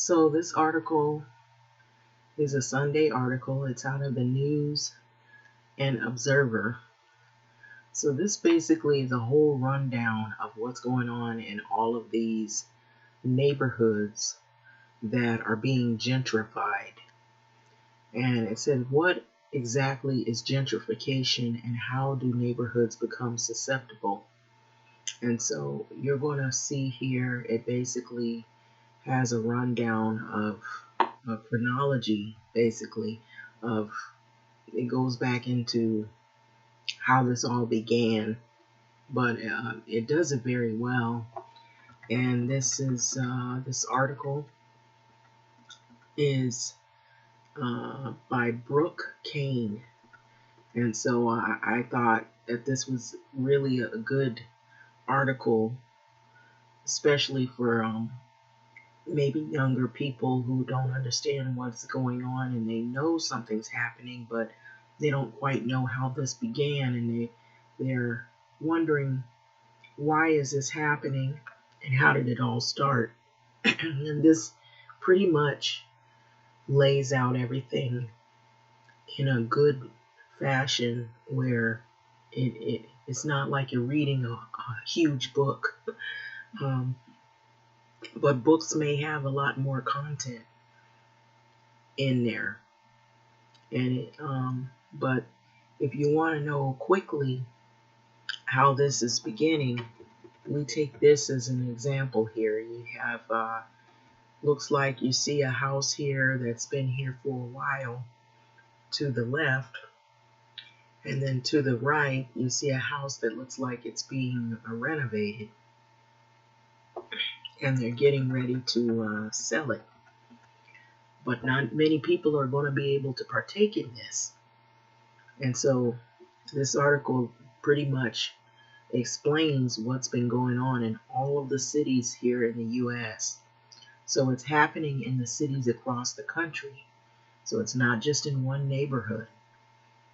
So this article is a Sunday article. It's out of the News and Observer. So this basically is a whole rundown of what's going on in all of these neighborhoods that are being gentrified. And it said, what exactly is gentrification and how do neighborhoods become susceptible? And so you're going to see here, it basically has a rundown of a chronology, basically, of it goes back into how this all began, but it does it very well. And this is this article is by Brooke Kane, and so I thought that this was really a good article, especially for maybe younger people who don't understand what's going on and they know something's happening, but they don't quite know how this began, and they're wondering, why is this happening and how did it all start? And this pretty much lays out everything in a good fashion where it's not like you're reading a huge book. But books may have a lot more content in there. And but if you want to know quickly how this is beginning, we take this as an example here. You have looks like you see a house here that's been here for a while to the left, and then to the right you see a house that looks like it's being renovated, and they're getting ready to sell it. But not many people are going to be able to partake in this. And so this article pretty much explains what's been going on in all of the cities here in the U.S. So it's happening in the cities across the country. So it's not just in one neighborhood.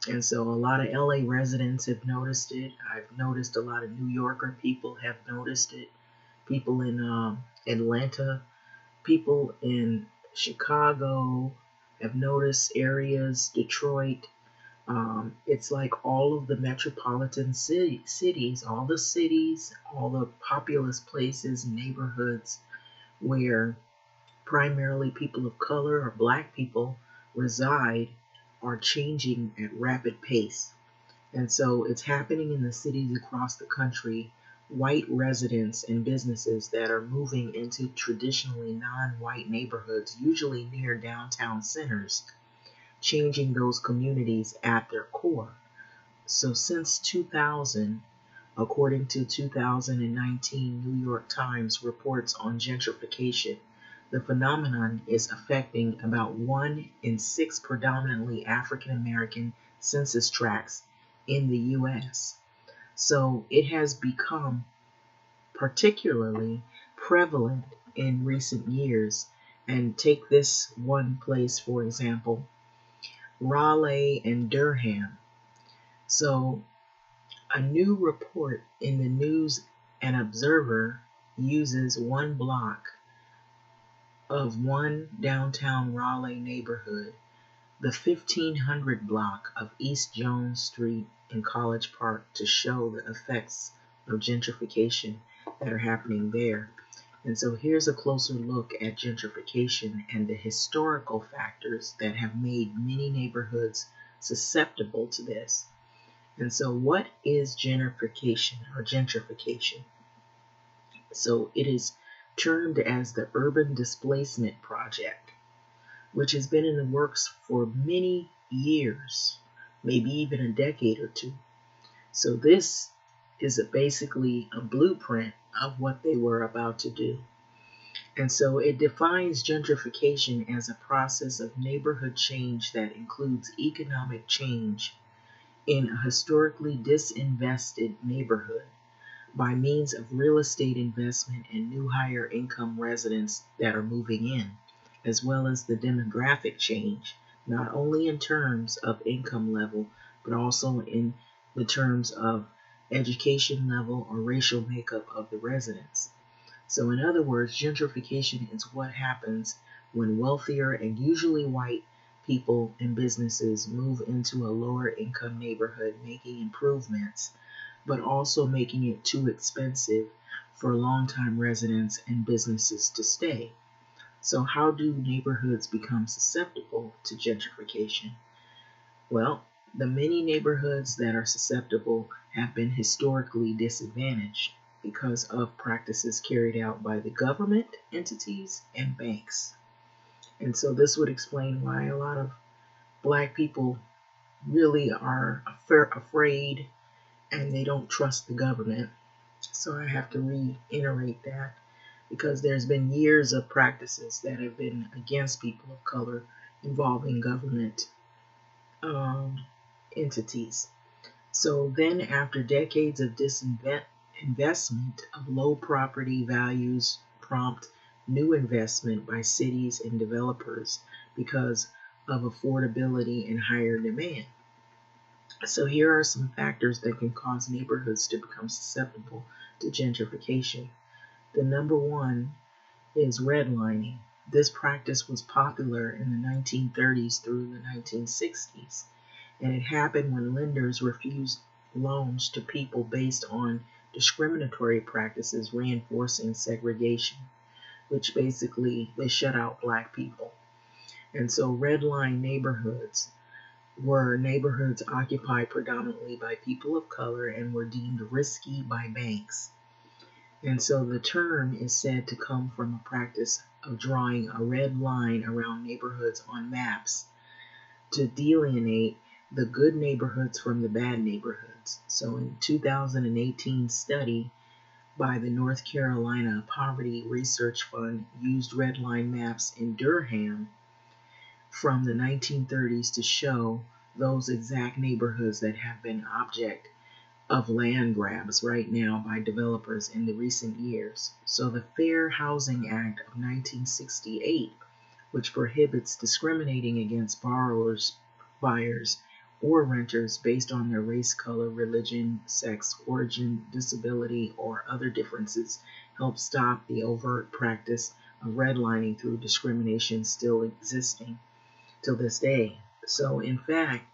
And so a lot of LA residents have noticed it. I've noticed a lot of New Yorker people have noticed it. People in Atlanta, people in Chicago have noticed areas, Detroit. It's like all of the metropolitan cities, all the cities, all the populous places, neighborhoods where primarily people of color or black people reside are changing at rapid pace. And so it's happening in the cities across the country. White residents and businesses that are moving into traditionally non-white neighborhoods, usually near downtown centers, changing those communities at their core. So since 2000, according to 2019 New York Times reports on gentrification, the phenomenon is affecting about 1 in 6 predominantly African American census tracts in the U.S. So it has become particularly prevalent in recent years. And take this one place, for example, Raleigh and Durham. So a new report in the News and Observer uses one block of one downtown Raleigh neighborhood, the 1500 block of East Jones Street in College Park, to show the effects of gentrification that are happening there. And so here's a closer look at gentrification and the historical factors that have made many neighborhoods susceptible to this. And so what is gentrification or gentrification? So it is termed as the Urban Displacement Project, which has been in the works for many years, maybe even a decade or two. So this is basically a blueprint of what they were about to do. And so it defines gentrification as a process of neighborhood change that includes economic change in a historically disinvested neighborhood by means of real estate investment and new higher income residents that are moving in, as well as the demographic change, not only in terms of income level, but also in the terms of education level or racial makeup of the residents. So in other words, gentrification is what happens when wealthier and usually white people and businesses move into a lower income neighborhood, making improvements, but also making it too expensive for longtime residents and businesses to stay. So, how do neighborhoods become susceptible to gentrification? Well, the many neighborhoods that are susceptible have been historically disadvantaged because of practices carried out by the government, entities, and banks. And so this would explain why a lot of black people really are afraid and they don't trust the government. So I have to reiterate that because there's been years of practices that have been against people of color involving government entities. So then, after decades of disinvestment of low property values, prompt new investment by cities and developers because of affordability and higher demand. So here are some factors that can cause neighborhoods to become susceptible to gentrification. The number one is redlining. This practice was popular in the 1930s through the 1960s, and it happened when lenders refused loans to people based on discriminatory practices reinforcing segregation, which basically they shut out black people. And so redline neighborhoods were neighborhoods occupied predominantly by people of color and were deemed risky by banks. And so the term is said to come from a practice of drawing a red line around neighborhoods on maps to delineate the good neighborhoods from the bad neighborhoods. So in 2018 study by the North Carolina Poverty Research Fund used red line maps in Durham from the 1930s to show those exact neighborhoods that have been object of land grabs right now by developers in the recent years. So the Fair Housing Act of 1968, which prohibits discriminating against borrowers, buyers, or renters based on their race, color, religion, sex, origin, disability, or other differences, helps stop the overt practice of redlining through discrimination still existing till this day. So in fact,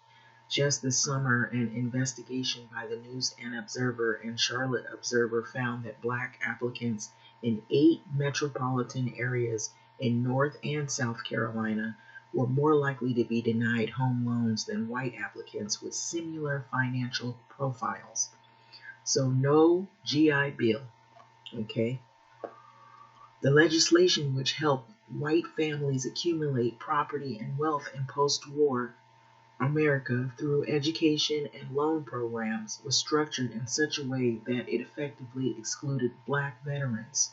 just this summer, an investigation by the News and Observer and Charlotte Observer found that black applicants in 8 metropolitan areas in North and South Carolina were more likely to be denied home loans than white applicants with similar financial profiles. So no GI Bill, okay? The legislation which helped white families accumulate property and wealth in post-war America through education and loan programs was structured in such a way that it effectively excluded black veterans.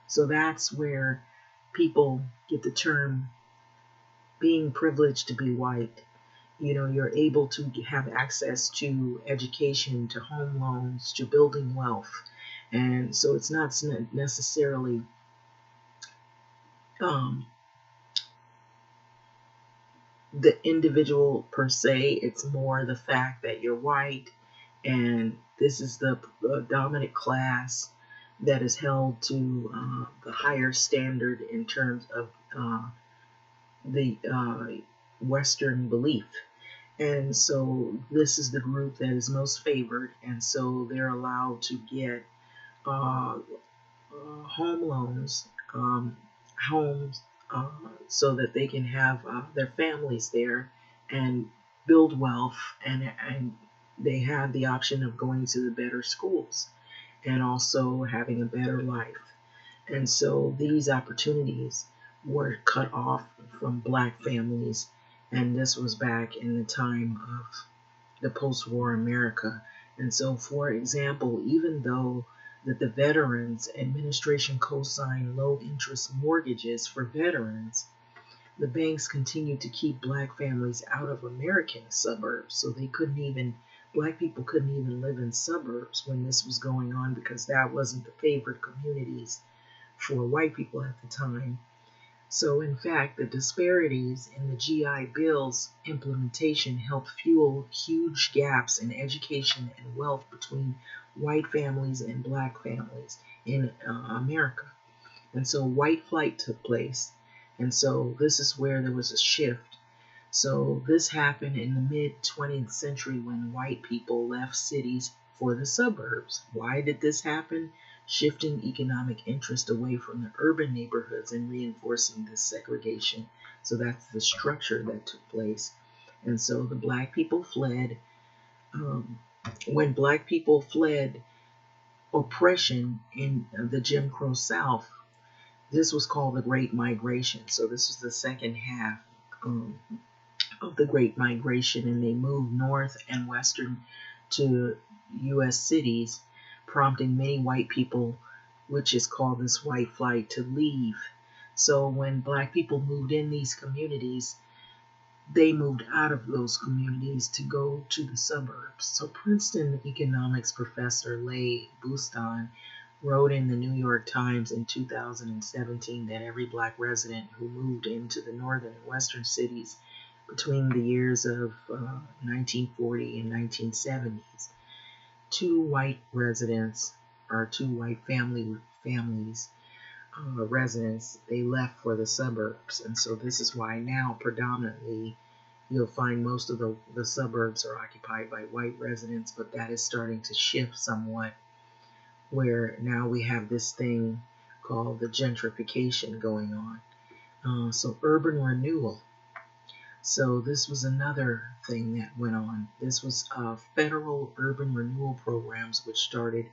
So that's where people get the term being privileged to be white. You know, you're able to have access to education, to home loans, to building wealth. And so it's not necessarily the individual per se, it's more the fact that you're white and this is the dominant class that is held to the higher standard in terms of the Western belief. And so this is the group that is most favored, and so they're allowed to get home loans, homes, so that they can have their families there and build wealth, and they have the option of going to the better schools and also having a better life. And so these opportunities were cut off from black families, and this was back in the time of the post-war America. And so, for example, even though that the Veterans Administration co-signed low-interest mortgages for veterans, the banks continued to keep black families out of American suburbs. So black people couldn't even live in suburbs when this was going on because that wasn't the favored communities for white people at the time. So in fact, the disparities in the GI Bill's implementation helped fuel huge gaps in education and wealth between white families and black families in America. And so white flight took place, And so this is where there was a shift. So this happened in the mid 20th century when white people left cities for the suburbs. Why did this happen? Shifting economic interest away from the urban neighborhoods and reinforcing this segregation. So that's the structure that took place. And so the black people fled. When black people fled oppression in the Jim Crow South, this was called the Great Migration. So this was the second half of the Great Migration, and they moved north and western to U.S. cities, prompting many white people, which is called this white flight, to leave. So when black people moved in these communities, they moved out of those communities to go to the suburbs. So Princeton economics professor Leigh Bustan wrote in the New York Times in 2017 that every black resident who moved into the northern and western cities between the years of 1940 and 1970s, two white residents or two white families residents, they left for the suburbs. And so this is why now predominantly you'll find most of the suburbs are occupied by white residents, but that is starting to shift somewhat, where now we have this thing called the gentrification going on. So urban renewal. So this was another thing that went on. This was federal urban renewal programs, which started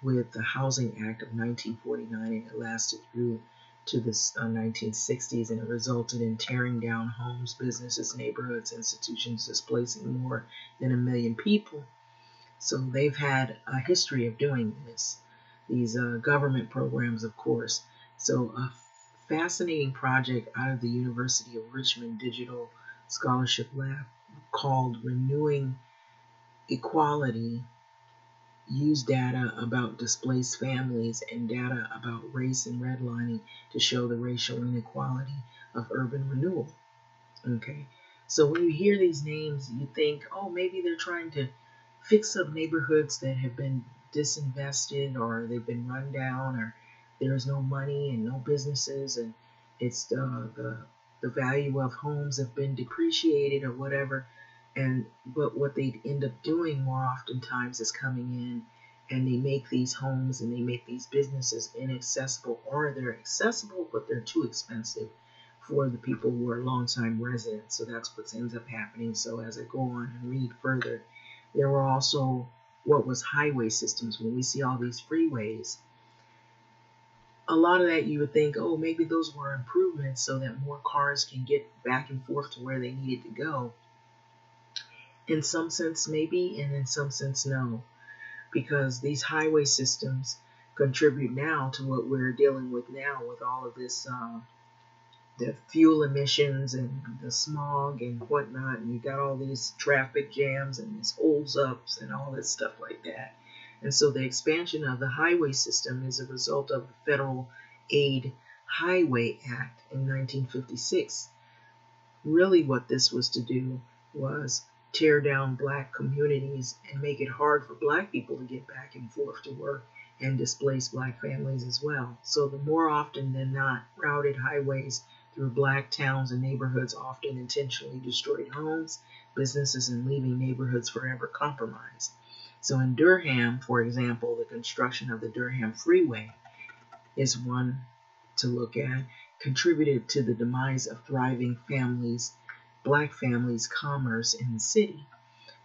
with the Housing Act of 1949, and it lasted through to the 1960s, and it resulted in tearing down homes, businesses, neighborhoods, institutions, displacing more than 1 million people. So they've had a history of doing this, these government programs, of course. So a fascinating project out of the University of Richmond Digital Scholarship Lab called Renewing Equality use data about displaced families and data about race and redlining to show the racial inequality of urban renewal. Okay, so when you hear these names, you think, oh, maybe they're trying to fix up neighborhoods that have been disinvested, or they've been run down, or there's no money and no businesses, and it's the value of homes have been depreciated or whatever. But what they end up doing more oftentimes is coming in and they make these homes and they make these businesses inaccessible, or they're accessible but they're too expensive for the people who are longtime residents. So that's what ends up happening. So as I go on and read further, there were also what was highway systems. When we see all these freeways, a lot of that you would think, oh, maybe those were improvements so that more cars can get back and forth to where they needed to go. In some sense, maybe, and in some sense, no, because these highway systems contribute now to what we're dealing with now with all of this, the fuel emissions and the smog and whatnot, and you got all these traffic jams and these holds ups and all this stuff like that. And so the expansion of the highway system is a result of the Federal Aid Highway Act in 1956. Really what this was to do was tear down black communities and make it hard for black people to get back and forth to work, and displace black families as well. So the more often than not, routed highways through black towns and neighborhoods often intentionally destroyed homes, businesses, and leaving neighborhoods forever compromised. So in Durham, for example, the construction of the Durham Freeway is one to look at, contributed to the demise of thriving families, black families' commerce in the city.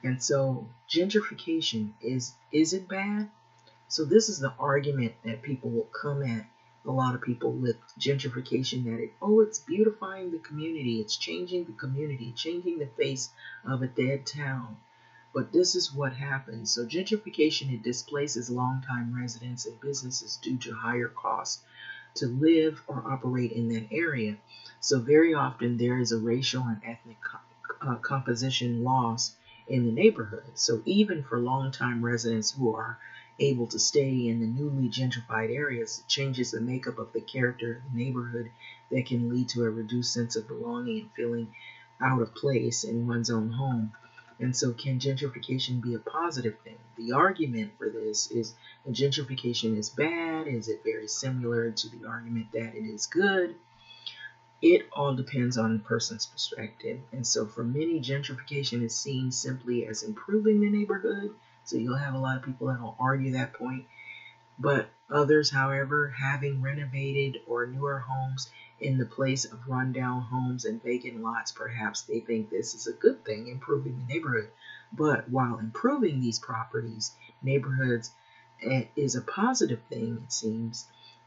And so gentrification, is it bad? So this is the argument that people will come at, a lot of people, with gentrification, that it's beautifying the community, it's changing the community, changing the face of a dead town. But this is what happens. So gentrification, it displaces longtime residents and businesses due to higher costs to live or operate in that area. So very often there is a racial and ethnic composition loss in the neighborhood. So even for longtime residents who are able to stay in the newly gentrified areas, it changes the makeup of the character of the neighborhood that can lead to a reduced sense of belonging and feeling out of place in one's own home. And so can gentrification be a positive thing? The argument for this is that gentrification is bad. Is it very similar to the argument that it is good? It all depends on the person's perspective. And so for many, gentrification is seen simply as improving the neighborhood. So you'll have a lot of people that will argue that point. But others, however, having renovated or newer homes in the place of rundown homes and vacant lots, perhaps they think this is a good thing, improving the neighborhood. But while improving these properties, neighborhoods, is a positive thing, it seems,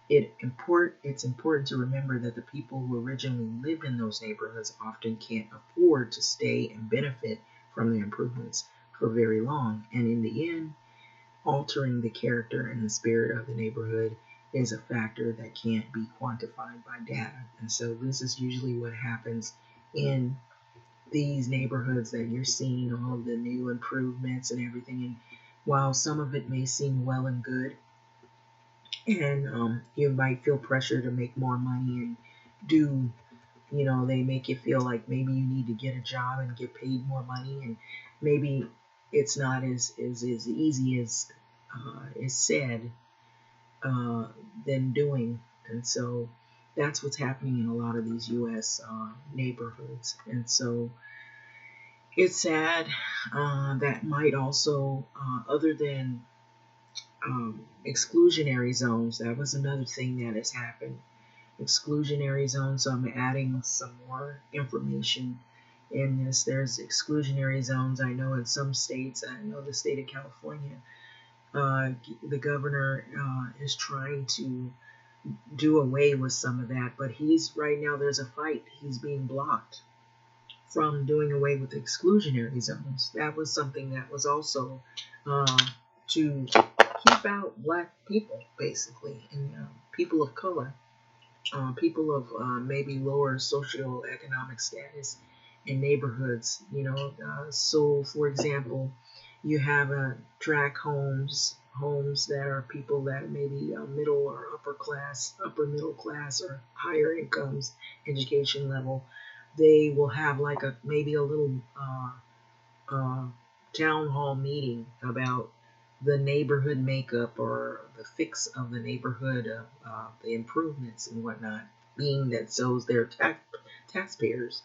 it's important to remember that the people who originally lived in those neighborhoods often can't afford to stay and benefit from the improvements for very long. And in the end, altering the character and the spirit of the neighborhood is a factor that can't be quantified by data. And so this is usually what happens in these neighborhoods that you're seeing all of the new improvements and everything. And while some of it may seem well and good, and you might feel pressure to make more money and do, they make you feel like maybe you need to get a job and get paid more money, and maybe it's not as easy as is said than doing. And so that's what's happening in a lot of these U.S. Neighborhoods. And so it's sad. That might also, other than exclusionary zones, that was another thing that has happened. Exclusionary zones, so I'm adding some more information in this. There's exclusionary zones. I know in some states, I know the state of California, the governor is trying to do away with some of that, but right now there's a fight. He's being blocked from doing away with exclusionary zones. That was something that was also to keep out black people, basically, and people of color, people of maybe lower socioeconomic status in neighborhoods. So for example, you have tract homes that are people that maybe middle or upper middle class or higher incomes, education level. They will have like maybe a little town hall meeting about the neighborhood makeup or the fix of the neighborhood, the improvements and whatnot, being that so's their taxpayers.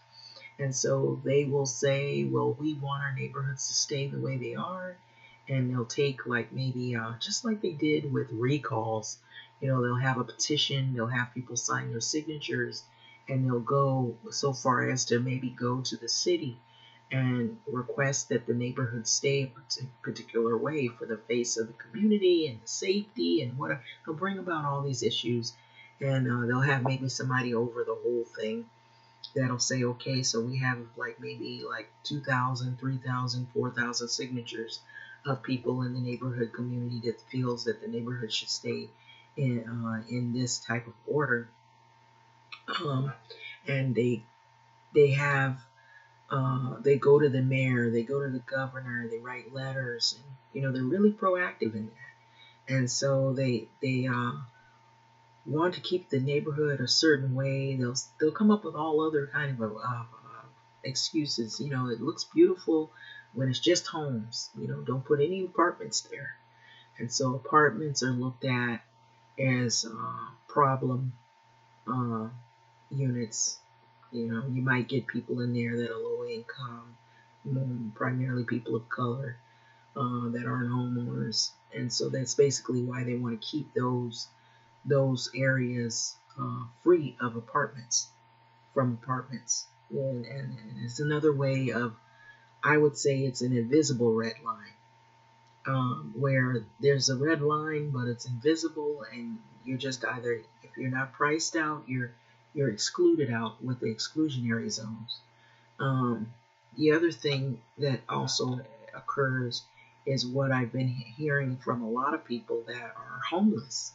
And so they will say, well, we want our neighborhoods to stay the way they are. And they'll take like maybe just like they did with recalls, they'll have a petition, they'll have people sign their signatures, and they'll go so far as to maybe go to the city and request that the neighborhood stay a particular way for the face of the community and the safety and whatever. They'll bring about all these issues, and they'll have maybe somebody over the whole thing that'll say, okay, so we have like maybe like 2,000, 3,000, 4,000 signatures of people in the neighborhood community that feels that the neighborhood should stay in this type of order. And they have they go to the mayor, they go to the governor, they write letters, and they're really proactive in that. And so they want to keep the neighborhood a certain way. They'll come up with all other kind of excuses. It looks beautiful when it's just homes. Don't put any apartments there. And so apartments are looked at as problem units. You might get people in there that are low income, primarily people of color that aren't homeowners. And so that's basically why they want to keep those areas free of apartments, and it's another way of, I would say it's an invisible red line, where there's a red line but it's invisible, and you're just either, if you're not priced out, you're excluded out with the exclusionary zones. The other thing that also occurs is what I've been hearing from a lot of people that are homeless.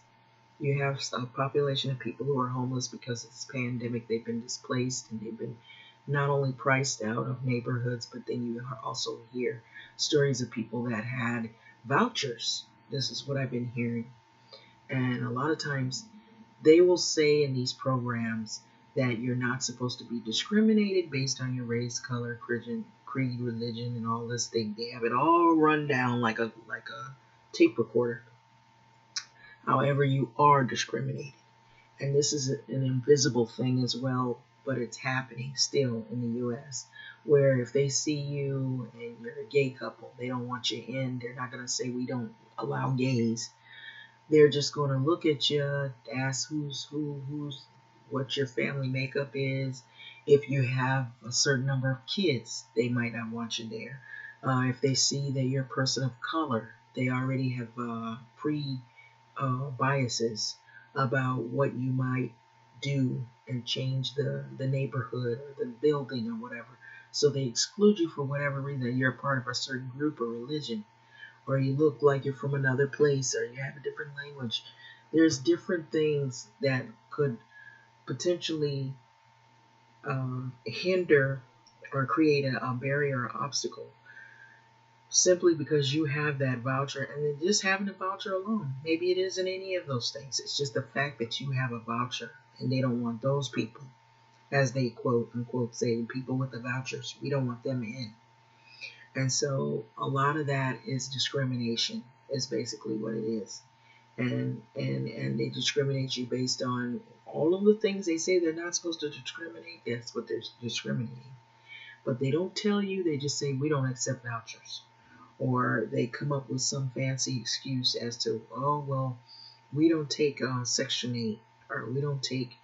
You have a population of people who are homeless because of this pandemic. They've been displaced, and they've been not only priced out of neighborhoods, but then you also hear stories of people that had vouchers. This is what I've been hearing. And a lot of times they will say in these programs that you're not supposed to be discriminated based on your race, color, creed, religion, and all this thing. They have it all run down like a tape recorder. However, you are discriminated. And this is an invisible thing as well. but it's happening still in the U.S., where if they see you and you're a gay couple, they don't want you in. They're not going to say we don't allow gays. They're just going to look at you, ask who's what your family makeup is. If you have a certain number of kids, they might not want you there. If they see that you're a person of color, they already have biases about what you might do and change the neighborhood or the building or whatever. So they exclude you for whatever reason. You're a part of a certain group or religion, or you look like you're from another place, or you have a different language. There's different things that could potentially hinder or create a barrier or obstacle simply because you have that voucher. And then just having a voucher alone, maybe it isn't any of those things. It's just the fact that you have a voucher, and they don't want those people, as they quote unquote say, people with the vouchers, we don't want them in. And so a lot of that is discrimination, is basically what it is. And they discriminate you based on all of the things they say they're not supposed to discriminate. That's what they're discriminating. But they don't tell you, they just say we don't accept vouchers. Or they come up with some fancy excuse as to, oh, well, we don't take Section 8, or we don't take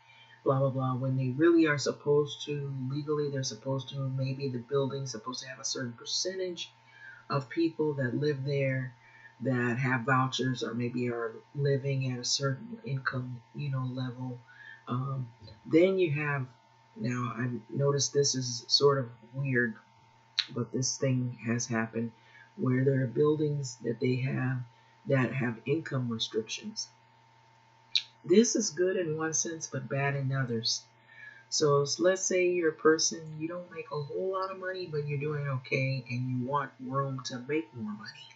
blah, blah, blah, when they really are supposed to. Legally, they're supposed to. Maybe the building's supposed to have a certain percentage of people that live there that have vouchers, or maybe are living at a certain income, level. Then you have, now I've noticed this is sort of weird, but this thing has happened where there are buildings that they have that have income restrictions. This is good in one sense, but bad in others. So let's say you're a person, you don't make a whole lot of money, but you're doing okay, and you want room to make more money.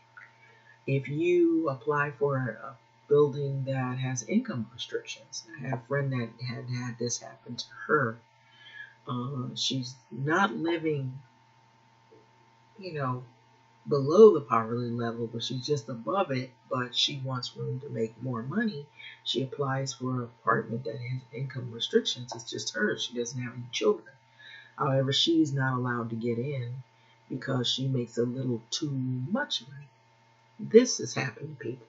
If you apply for a building that has income restrictions, I have a friend that had this happen to her. She's not living, below the poverty level, but she's just above it, but she wants room to make more money. She applies for an apartment that has income restrictions. It's just her. She doesn't have any children. However, she's not allowed to get in because she makes a little too much money. This has happened to people.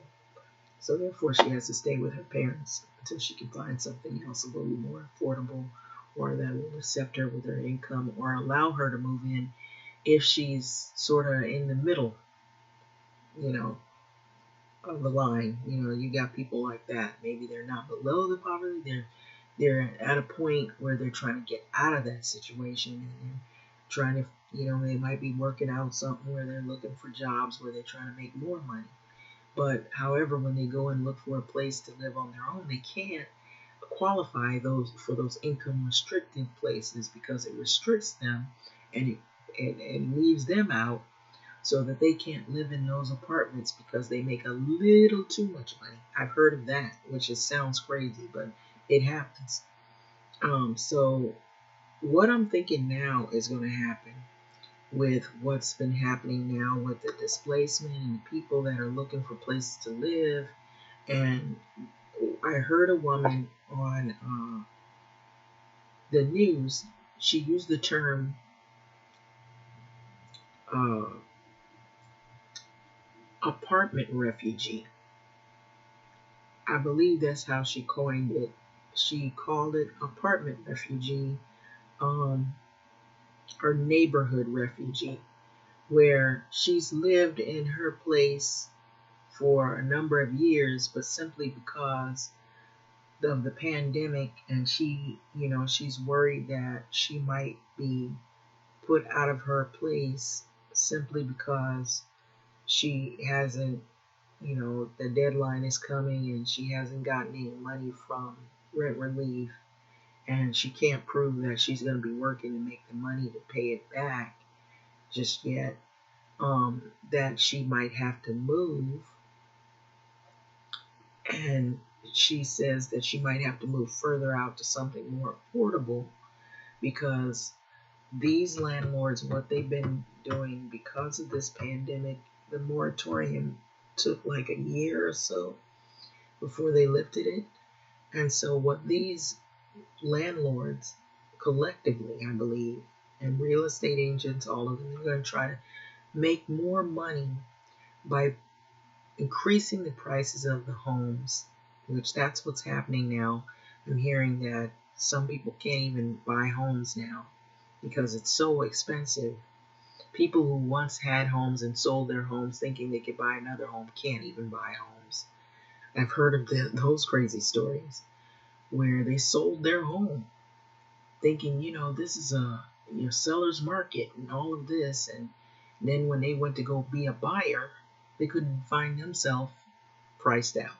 So therefore, she has to stay with her parents until she can find something else a little more affordable, or that will accept her with her income, or allow her to move in if she's sort of in the middle, of the line. You got people like that. Maybe they're not below the poverty. They're at a point where they're trying to get out of that situation, and they're trying to, they might be working out something where they're looking for jobs where they're trying to make more money. But however, when they go and look for a place to live on their own, they can't qualify for those income restricted places because it restricts them, and it leaves them out, so that they can't live in those apartments because they make a little too much money. I've heard of that, which sounds crazy, but it happens. So what I'm thinking now is going to happen with what's been happening now with the displacement and the people that are looking for places to live. And I heard a woman on the news. She used the term apartment refugee. I believe that's how she coined it. She called it apartment refugee, or neighborhood refugee, where she's lived in her place for a number of years, but simply because of the pandemic, and she's worried that she might be put out of her place simply because she hasn't, the deadline is coming and she hasn't gotten any money from rent relief, and she can't prove that she's going to be working to make the money to pay it back just yet, that she might have to move. And she says that she might have to move further out to something more affordable, because these landlords, what they've been doing because of this pandemic, the moratorium took like a year or so before they lifted it. And so what these landlords collectively, I believe, and real estate agents, all of them, are going to try to make more money by increasing the prices of the homes, which that's what's happening now. I'm hearing that some people can't even buy homes now because it's so expensive. People who once had homes and sold their homes thinking they could buy another home can't even buy homes. I've heard of those crazy stories where they sold their home thinking, this is a seller's market and all of this. And then when they went to go be a buyer, they couldn't find themselves priced out.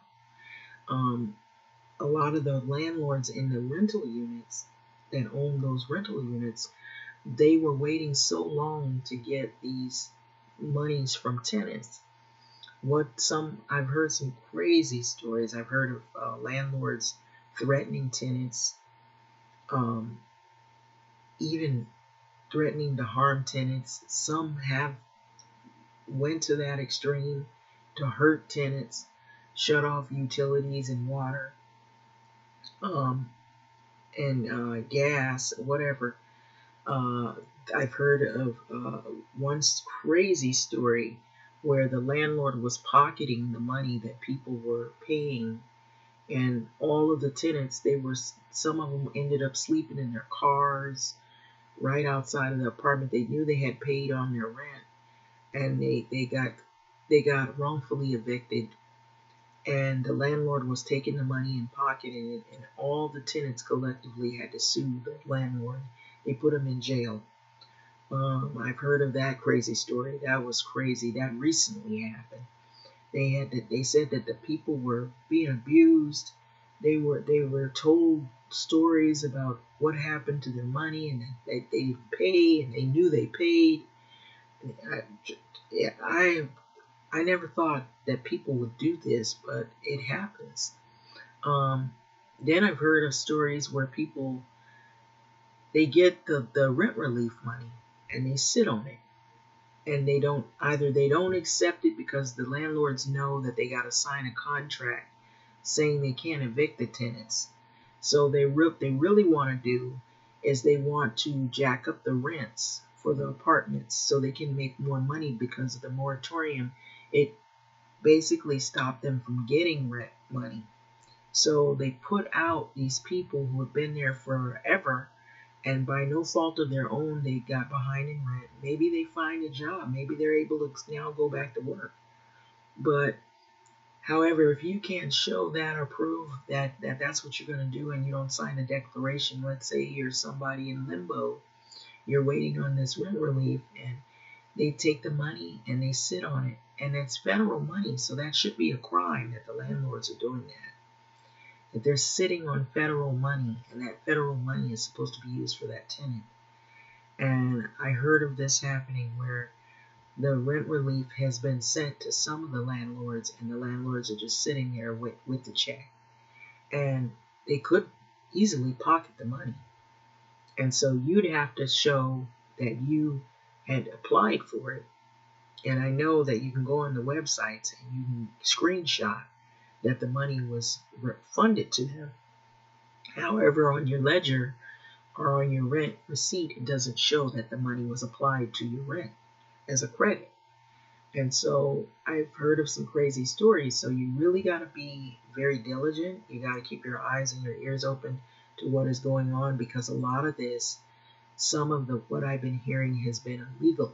A lot of the landlords in the rental units that own those rental units, they were waiting so long to get these monies from tenants. I've heard some crazy stories. I've heard of landlords threatening tenants, even threatening to harm tenants. Some have went to that extreme to hurt tenants, shut off utilities and water, and gas, whatever. I've heard of one crazy story where the landlord was pocketing the money that people were paying, and all of the tenants, some of them ended up sleeping in their cars right outside of the apartment. They knew they had paid on their rent, and they got wrongfully evicted, and the landlord was taking the money and pocketing it, and all the tenants collectively had to sue the landlord. They put him in jail. I've heard of that crazy story. That was crazy. That recently happened. They said that the people were being abused. They were told stories about what happened to their money and that they didn't pay, and they knew they paid. I never thought that people would do this, but it happens. Then I've heard of stories where people, they get the rent relief money and they sit on it, and they don't accept it because the landlords know that they got to sign a contract saying they can't evict the tenants. So they really want to do is they want to jack up the rents for the apartments so they can make more money because of the moratorium. It basically stopped them from getting rent money. So they put out these people who have been there forever, and by no fault of their own, they got behind in rent. Maybe they find a job. Maybe they're able to now go back to work. But however, if you can't show that or prove that that's what you're going to do, and you don't sign a declaration, let's say you're somebody in limbo, you're waiting on this rent relief, and they take the money and they sit on it, and it's federal money, so that should be a crime that the landlords are doing that they're sitting on federal money, and that federal money is supposed to be used for that tenant. And I heard of this happening where the rent relief has been sent to some of the landlords, and the landlords are just sitting there with the check, and they could easily pocket the money. And so you'd have to show that you had applied for it. And I know that you can go on the websites and you can screenshot that the money was refunded to them. However, on your ledger or on your rent receipt, it doesn't show that the money was applied to your rent as a credit. And so I've heard of some crazy stories. So you really got to be very diligent. You got to keep your eyes and your ears open to what is going on, because a lot of this, some of what I've been hearing has been illegal,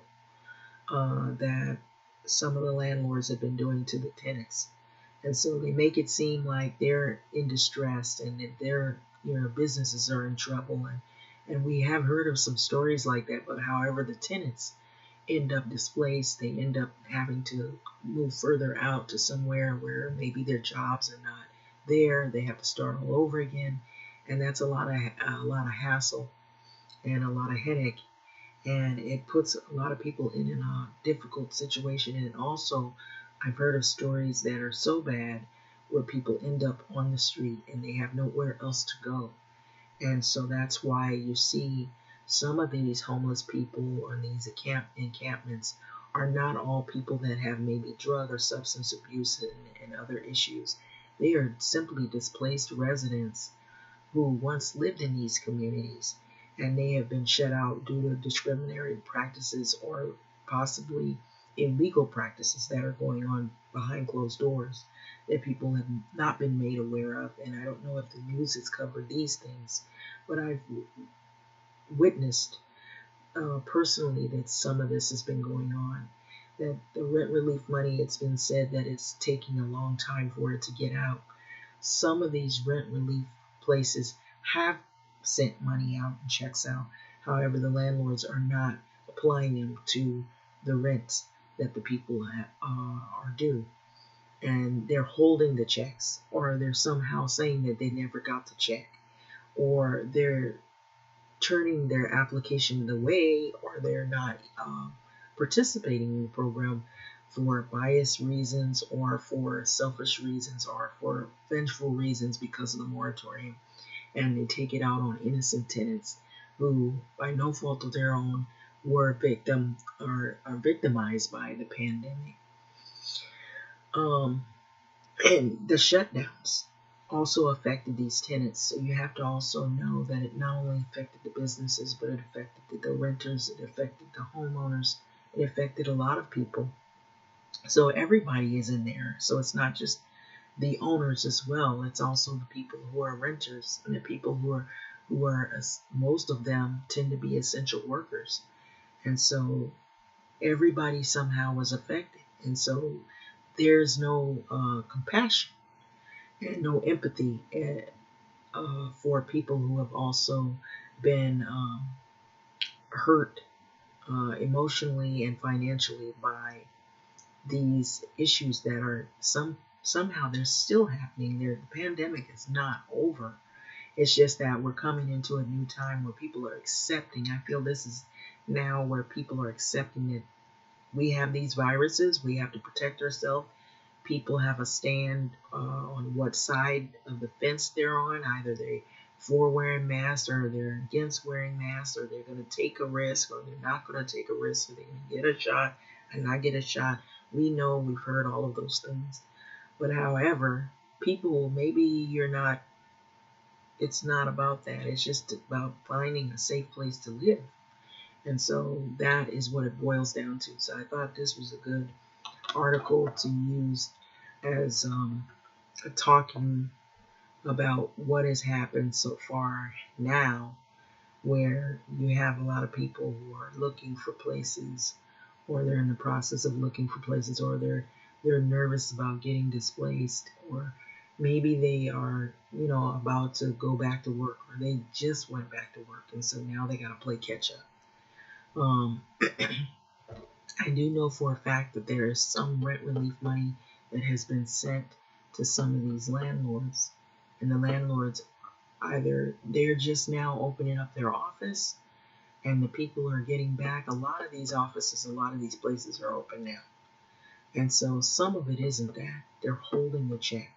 that some of the landlords have been doing to the tenants. And so they make it seem like they're in distress and that their businesses are in trouble. And we have heard of some stories like that. But however, the tenants end up displaced. They end up having to move further out to somewhere where maybe their jobs are not there. They have to start all over again. And that's a lot of hassle and a lot of headache. And it puts a lot of people in a difficult situation. And also, I've heard of stories that are so bad where people end up on the street and they have nowhere else to go. And so that's why you see some of these homeless people on these encampments are not all people that have maybe drug or substance abuse and other issues. They are simply displaced residents who once lived in these communities. and they have been shut out due to discriminatory practices or possibly illegal practices that are going on behind closed doors that people have not been made aware of. And I don't know if the news has covered these things, but I've witnessed personally that some of this has been going on. That the rent relief money, it's been said that it's taking a long time for it to get out. Some of these rent relief places have sent money out and checks out. However, the landlords are not applying them to the rents that the people are due. And they're holding the checks, or they're somehow saying that they never got the check, or they're turning their application away, or they're not participating in the program for bias reasons or for selfish reasons or for vengeful reasons because of the moratorium. And they take it out on innocent tenants who, by no fault of their own, were are victimized by the pandemic. And the shutdowns also affected these tenants. So you have to also know that it not only affected the businesses, but it affected the renters, it affected the homeowners, it affected a lot of people. So everybody is in there. So it's not just the owners as well. It's also the people who are renters and the people who are most of them tend to be essential workers. And so everybody somehow was affected. And so there's no compassion and no empathy for people who have also been hurt emotionally and financially by these issues that are somehow they're still happening. The pandemic is not over. It's just that we're coming into a new time where people are accepting. I feel this is now where people are accepting that we have these viruses. We have to protect ourselves. People have a stand on what side of the fence they're on. Either they for wearing masks, or they're against wearing masks, or they're going to take a risk, or they're not going to take a risk, or they're going to get a shot and not get a shot. We know, we've heard all of those things. But however, people, maybe you're not, it's not about that. It's just about finding a safe place to live. And so that is what it boils down to. So I thought this was a good article to use as talking about what has happened so far now, where you have a lot of people who are looking for places, or they're in the process of looking for places, or they're nervous about getting displaced, or maybe they are about to go back to work, or they just went back to work, and so now they got to play catch up. I do know for a fact that there is some rent relief money that has been sent to some of these landlords, and the landlords, either they're just now opening up their office and the people are getting back. A lot of these offices, a lot of these places are open now. And so some of it isn't that. They're holding the check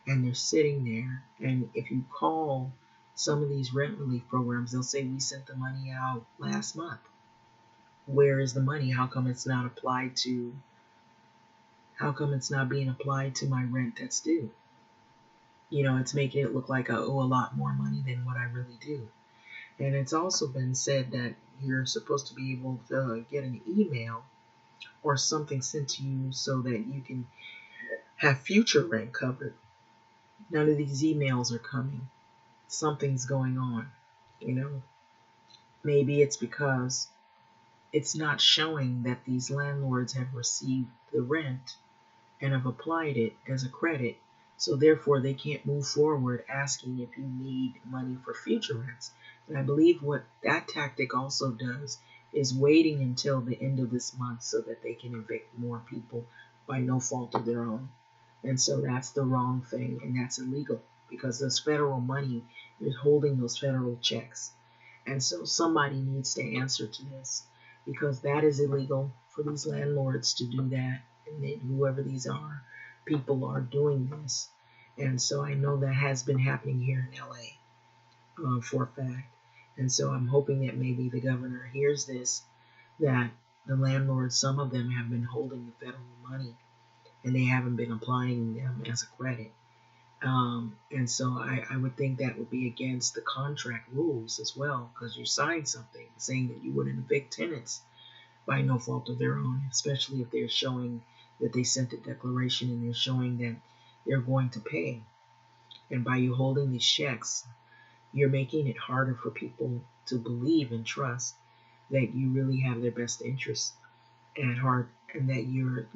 and they're sitting there. And if you call some of these rent relief programs, they'll say, we sent the money out last month. Where is the money? How come it's not being applied to my rent that's due? It's making it look like I owe a lot more money than what I really do. And it's also been said that you're supposed to be able to get an email or something sent to you so that you can have future rent covered. None of these emails are coming. Something's going on, Maybe it's because it's not showing that these landlords have received the rent and have applied it as a credit. So therefore, they can't move forward asking if you need money for future rents. And I believe what that tactic also does is waiting until the end of this month so that they can evict more people by no fault of their own. And so that's the wrong thing, and that's illegal because this federal money is holding those federal checks. And so somebody needs to answer to this because that is illegal for these landlords to do that. And then whoever these are, people are doing this. And so I know that has been happening here in LA for a fact. And so I'm hoping that maybe the governor hears this, that the landlords, some of them have been holding the federal money and they haven't been applying them as a credit. And so I would think that would be against the contract rules as well, because you signed something saying that you wouldn't evict tenants by no fault of their own, especially if they're showing that they sent a declaration and they're showing that they're going to pay. And by you holding these checks, you're making it harder for people to believe and trust that you really have their best interests at heart, and that you're,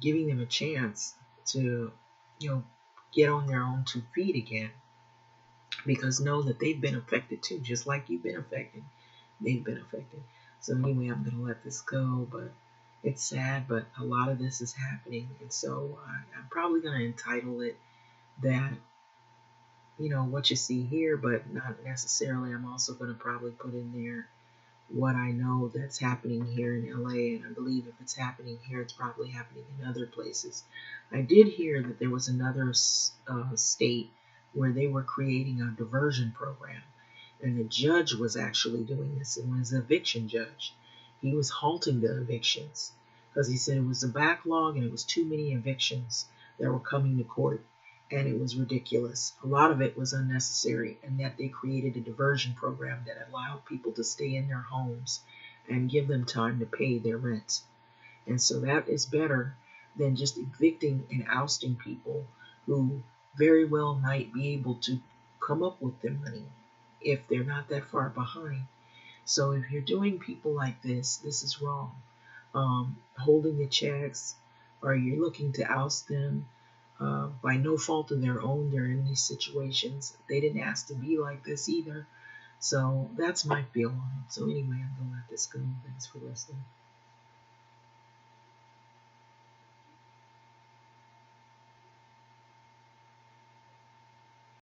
giving them a chance to, get on their own 2 feet again. Because know that they've been affected too, just like you've been affected. They've been affected. So anyway, I'm gonna let this go, but it's sad, but a lot of this is happening, and so I'm probably gonna entitle it that, what you see here, but not necessarily. I'm also gonna probably put in there what I know that's happening here in LA, and I believe if it's happening here, it's probably happening in other places. I did hear that there was another state where they were creating a diversion program, and the judge was actually doing this. It was an eviction judge. He was halting the evictions because he said it was a backlog and it was too many evictions that were coming to court, and it was ridiculous. A lot of it was unnecessary, and that they created a diversion program that allowed people to stay in their homes and give them time to pay their rent. And so that is better than just evicting and ousting people who very well might be able to come up with their money if they're not that far behind. So if you're doing people like this is wrong. Holding the checks, or you're looking to oust them by no fault of their own. They're in these situations. They didn't ask to be like this either. So that's my feel on it. So anyway, I'm going to let this go. Thanks for listening.